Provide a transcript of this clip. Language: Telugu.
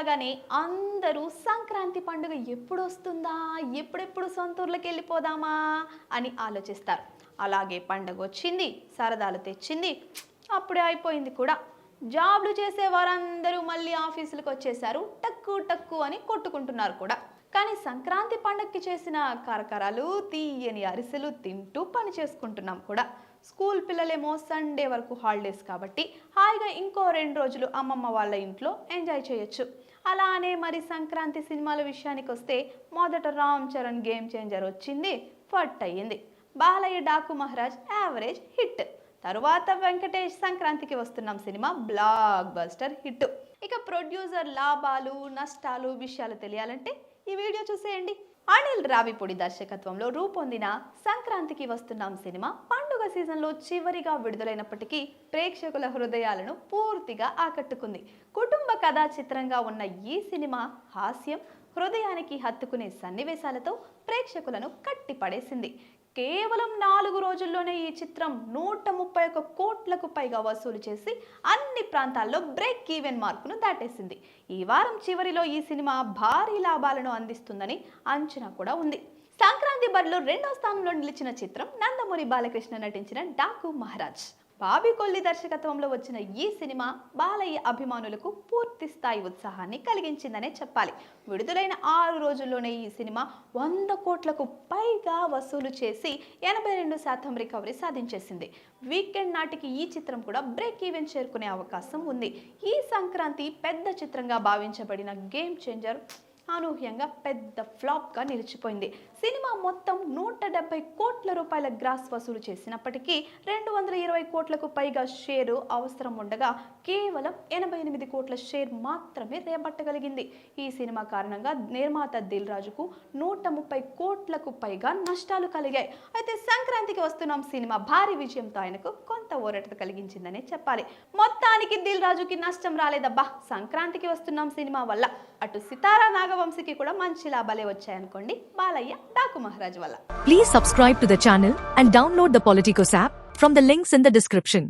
రాగానే అందరూ సంక్రాంతి పండుగ ఎప్పుడు వస్తుందా, ఎప్పుడెప్పుడు సొంతూర్లకు వెళ్ళిపోదామా అని ఆలోచిస్తారు. అలాగే పండుగ వచ్చింది, సరదాలు తెచ్చింది, అప్పుడే అయిపోయింది కూడా. జాబ్లు చేసే వారందరూ మళ్ళీ ఆఫీసులకు వచ్చేసారు, టక్కు టక్కు అని కొట్టుకుంటున్నారు కూడా. కానీ సంక్రాంతి పండగకి చేసిన కరకరాలు, తీయని అరిసెలు తింటూ పని చేసుకుంటున్నాం కూడా. స్కూల్ పిల్లలేమో సండే వరకు హాలిడేస్ కాబట్టి హాయిగా ఇంకో 2 రోజులు అమ్మమ్మ వాళ్ళ ఇంట్లో ఎంజాయ్ చేయొచ్చు. అలానే మరి సంక్రాంతి సినిమాల విషయానికి వస్తే మొదట రామ్ చరణ్ గేమ్ చేంజర్ వచ్చింది, ఫట్ అయ్యింది. Balayya Daaku Maharaj average hit. తరువాత వెంకటేష్ సంక్రాంతికి వస్తున్నాం సినిమా బ్లాక్ బస్టర్ హిట్. ఇక ప్రొడ్యూసర్ లాభాలు నష్టాలు విషయాలు తెలియాలంటే ఈ వీడియో చూసేయండి. అనిల్ రావిపూడి దర్శకత్వంలో రూపొందిన సంక్రాంతికి వస్తున్నాం సినిమా పండుగ సీజన్లో చివరిగా విడుదలైనప్పటికీ ప్రేక్షకుల హృదయాలను పూర్తిగా ఆకట్టుకుంది. కుటుంబ కథా చిత్రంగా ఉన్న ఈ సినిమా హాస్యం, హృదయానికి హత్తుకునే సన్నివేశాలతో ప్రేక్షకులను కట్టిపడేసింది. కేవలం 4 రోజుల్లోనే ఈ చిత్రం 131 కోట్లకు పైగా వసూలు చేసి అన్ని ప్రాంతాల్లో బ్రేక్ ఈవెన్ మార్కును దాటేసింది. ఈ వారం చివరిలో ఈ సినిమా భారీ లాభాలను అందిస్తుందని అంచనా కూడా ఉంది. సంక్రాంతి బరిలో 2వ స్థానంలో నిలిచిన చిత్రం నందమూరి బాలకృష్ణ నటించిన డాకు మహారాజ్. బాబీ కొల్లి దర్శకత్వంలో వచ్చిన ఈ సినిమా బాలయ్య అభిమానులకు పూర్తి స్థాయి ఉత్సాహాన్ని కలిగించిందనే చెప్పాలి. విడుదలైన 6 రోజుల్లోనే ఈ సినిమా 100 కోట్లకు పైగా వసూలు చేసి 82% రికవరీ సాధించేసింది. వీకెండ్ నాటికి ఈ చిత్రం కూడా బ్రేక్ ఈవెన్ చేరుకునే అవకాశం ఉంది. ఈ సంక్రాంతి పెద్ద చిత్రంగా భావించబడిన గేమ్ చేంజర్ అనూహ్యంగా పెద్ద ఫ్లాప్గా నిలిచిపోయింది. సినిమా మొత్తం 170 కోట్ల రూపాయల గ్రాస్ వసూలు చేసినప్పటికీ 220 కోట్లకు పైగా షేరు అవసరం ఉండగా కేవలం 88 కోట్ల షేర్ మాత్రమే రేపట్టగలిగింది. ఈ సినిమా కారణంగా నిర్మాత దిల్ రాజుకు 130 కోట్లకు పైగా నష్టాలు కలిగాయి. అయితే సంక్రాంతికి వస్తున్నాం సినిమా భారీ విజయంతో ఆయనకు కొంత ఊరట కలిగించిందనే చెప్పాలి. మొత్తానికి దిల్ రాజుకి నష్టం రాలేదబ్బా సంక్రాంతికి వస్తున్నాం సినిమా వల్ల. అటు సితారా నాగవంశీకి కూడా మంచి లాభాలే వచ్చాయనుకోండి బాలయ్య డాకు మహారాజ్ వల్ల. Please subscribe to the channel and download the Politicos app from the links in the description.